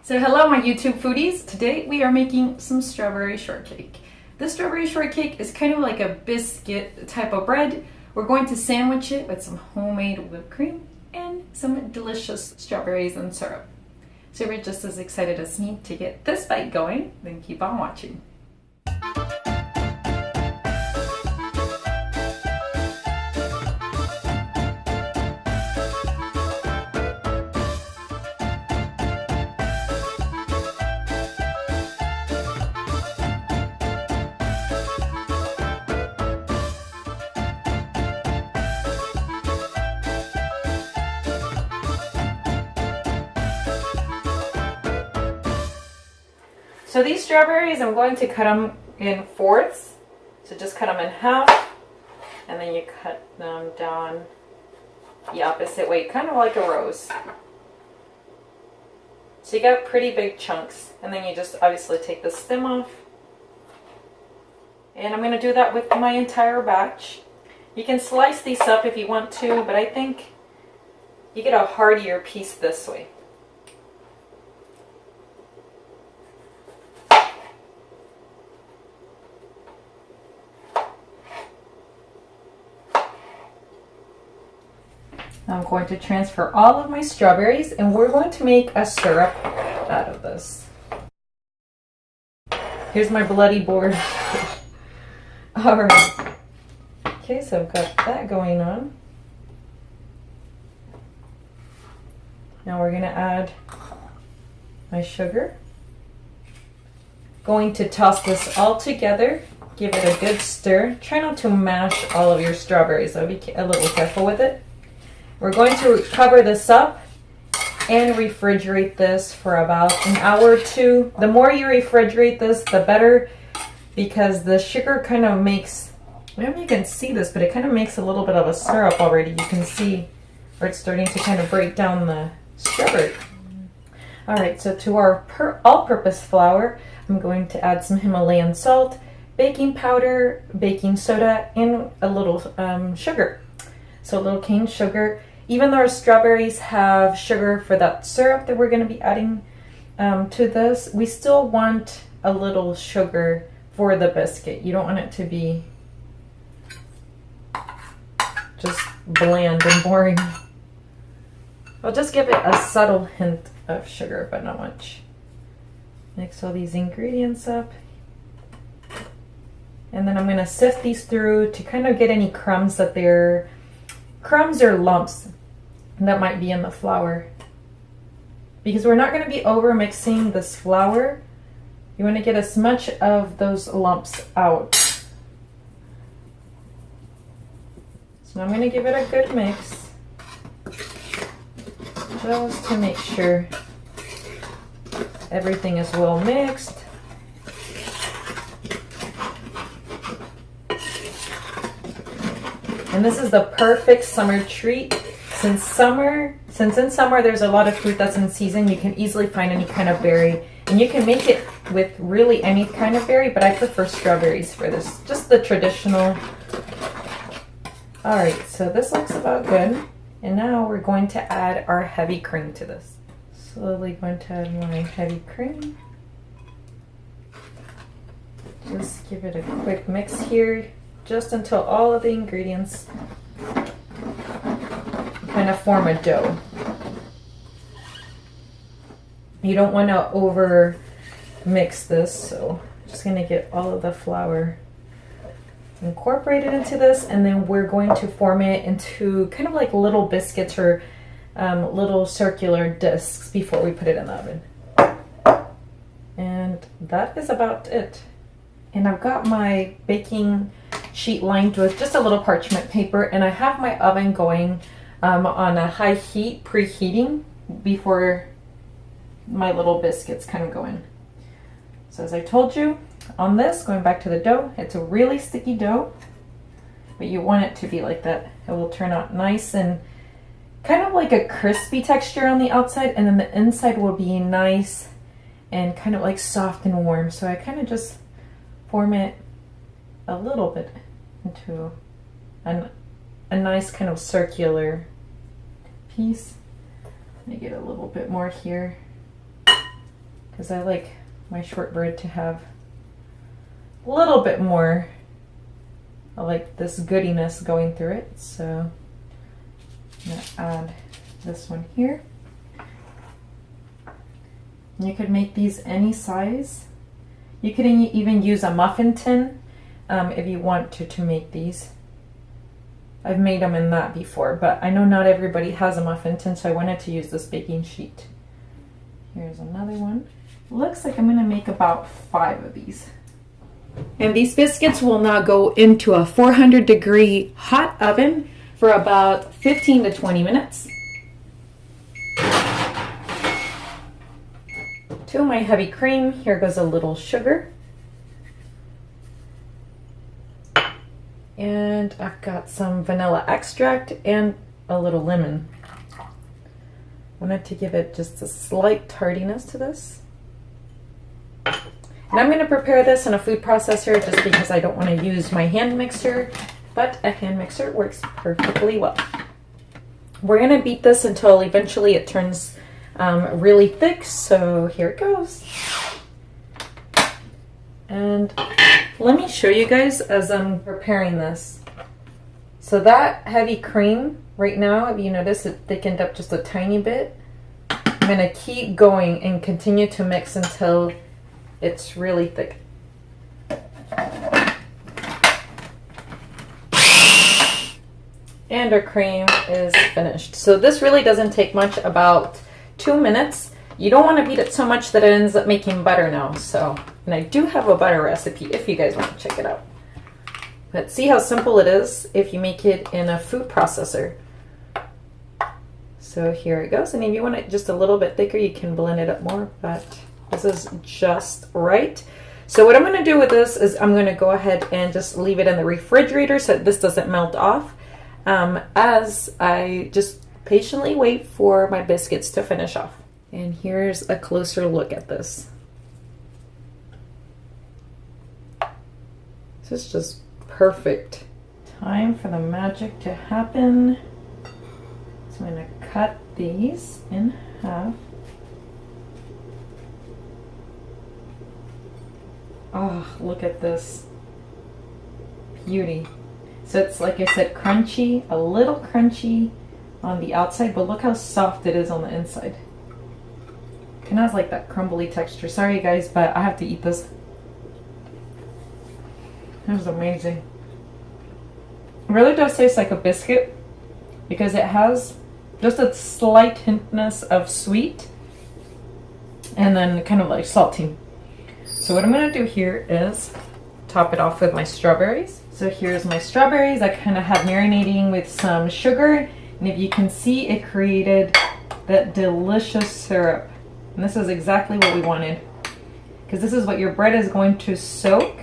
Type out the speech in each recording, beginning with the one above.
So hello my YouTube foodies. Today we are making some strawberry shortcake. This strawberry shortcake is kind of like a biscuit type of bread. We're going to sandwich it with some homemade whipped cream and some delicious strawberries and syrup. So if you're just as excited as me to get this bite going, then keep on watching. So these strawberries, I'm going to cut them in fourths. So just cut them in half, and then you cut them down the opposite way, kind of like a rose. So you got pretty big chunks, and then you just obviously take the stem off. And I'm going to do that with my entire batch. You can slice these up if you want to, but I think you get a heartier piece this way. I'm going to transfer all of my strawberries and we're going to make a syrup out of this. Here's my bloody board. Alright. Okay, so I've got that going on. Now we're going to add my sugar. Going to toss this all together. Give it a good stir. Try not to mash all of your strawberries, so be a little careful with it. We're going to cover this up and refrigerate this for about an hour or two. The more you refrigerate this, the better, because the sugar kind of makes, I don't know if you can see this, but it kind of makes a little bit of a syrup already. You can see where it's starting to kind of break down the strawberry. All right, so to our all-purpose flour, I'm going to add some Himalayan salt, baking powder, baking soda, and a little sugar. So a little cane sugar. Even though our strawberries have sugar for that syrup that we're going to be adding to this, we still want a little sugar for the biscuit. You don't want it to be just bland and boring. I'll just give it a subtle hint of sugar, but not much. Mix all these ingredients up. And then I'm going to sift these through to kind of get any crumbs or lumps that might be in the flour, because we're not going to be over mixing this flour. You want to get as much of those lumps out. So I'm going to give it a good mix just to make sure everything is well mixed. And this is the perfect summer treat. Since in summer there's a lot of fruit that's in season, you can easily find any kind of berry. And you can make it with really any kind of berry, but I prefer strawberries for this. Just the traditional. Alright, so this looks about good. And now we're going to add our heavy cream to this. Slowly going to add my heavy cream. Just give it a quick mix here, just until all of the ingredients kind of form a dough. You don't want to over mix this, so I'm just going to get all of the flour incorporated into this, and then we're going to form it into kind of like little biscuits or little circular discs before we put it in the oven. And that is about it. And I've got my baking sheet lined with just a little parchment paper, and I have my oven going on a high heat, preheating before my little biscuits kind of go in. So as I told you, on this, going back to the dough, it's a really sticky dough, but you want it to be like that. It will turn out nice and kind of like a crispy texture on the outside, and then the inside will be nice and kind of like soft and warm. So I kind of just form it a little bit into a nice kind of circular piece. Let me get a little bit more here. because I like my shortbread to have a little bit more, I like this goodiness going through it. So I'm gonna add this one here. You could make these any size. You could even use a muffin tin if you want to make these. I've made them in that before, but I know not everybody has a muffin tin, so I wanted to use this baking sheet. Here's another one. Looks like I'm gonna make about 5 of these. And these biscuits will now go into a 400-degree hot oven for about 15 to 20 minutes. To my heavy cream, here goes a little sugar. And I've got some vanilla extract and a little lemon. Wanted to give it just a slight tardiness to this. And I'm going to prepare this in a food processor just because I don't want to use my hand mixer, but a hand mixer works perfectly well. We're going to beat this until eventually it turns really thick, so here it goes. And let me show you guys as I'm preparing this. So that heavy cream right now, if you notice, it thickened up just a tiny bit. I'm going to keep going and continue to mix until it's really thick. And our cream is finished. So this really doesn't take much, about 2 minutes. You don't want to beat it so much that it ends up making butter now. So, and I do have a butter recipe if you guys want to check it out. But see how simple it is if you make it in a food processor. So here it goes. And if you want it just a little bit thicker, you can blend it up more, but this is just right. So what I'm going to do with this is I'm going to go ahead and just leave it in the refrigerator so that this doesn't melt off, as I just patiently wait for my biscuits to finish off. And here's a closer look at this. This is just perfect. Time for the magic to happen. So I'm going to cut these in half. Oh, look at this beauty. So it's, like I said, crunchy, a little crunchy on the outside, but look how soft it is on the inside. Kind of has like that crumbly texture. Sorry guys, but I have to eat this. That was amazing. It really does taste like a biscuit because it has just a slight hintness of sweet and then kind of like salty. So what I'm going to do here is top it off with my strawberries. So here's my strawberries. I kind of have marinating with some sugar, and if you can see, it created that delicious syrup. And this is exactly what we wanted, because this is what your bread is going to soak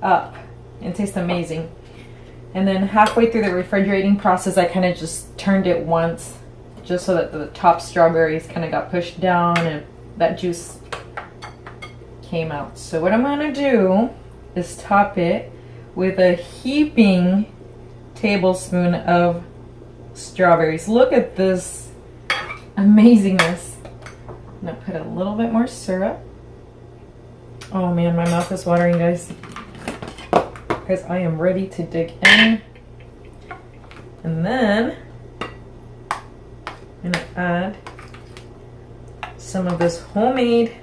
up and taste amazing. And then halfway through the refrigerating process, I kind of just turned it once just so that the top strawberries kind of got pushed down and that juice came out. So what I'm going to do is top it with a heaping tablespoon of strawberries. Look at this amazingness. I'm going to put a little bit more syrup. Oh man, my mouth is watering, guys, because I am ready to dig in. And then I'm going to add some of this homemade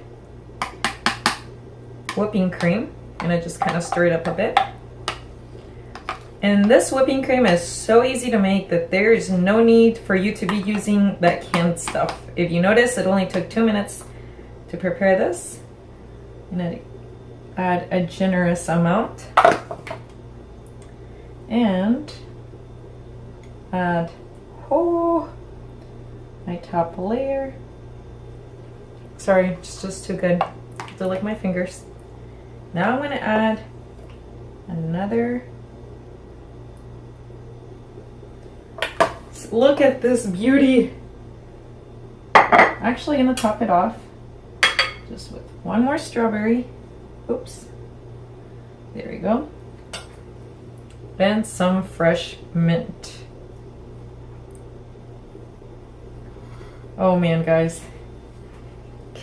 whipping cream, and I just kind of stir it up a bit. And this whipping cream is so easy to make that there is no need for you to be using that canned stuff. If you notice, it only took 2 minutes to prepare this. I'm going to add a generous amount and add my top layer. Sorry, it's just too good. I have to lick my fingers. Now I'm going to add another. Look at this beauty. Actually, I'm going to top it off just with one more strawberry. Oops. There we go. And some fresh mint.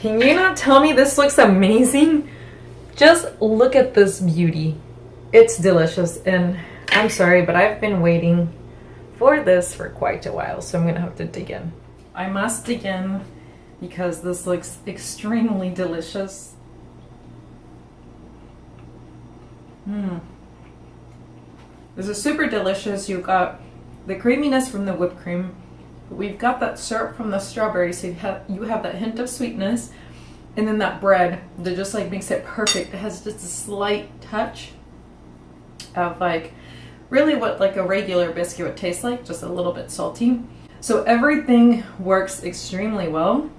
Can you not tell me this looks amazing? Just look at this beauty. It's delicious, and I'm sorry, but I've been waiting for this for quite a while, so I'm gonna have to dig in. I must dig in because this looks extremely delicious. This is super delicious. You've got the creaminess from the whipped cream. We've got that syrup from the strawberry, so you have that hint of sweetness, and then that bread that just like makes it perfect. It has just a slight touch of like really what like a regular biscuit would taste like, just a little bit salty. So everything works extremely well.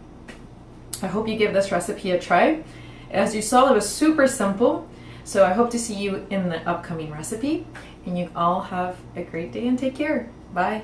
I hope you give this recipe a try. As you saw, it was super simple. So I hope to see you in the upcoming recipe, and you all have a great day and take care. Bye.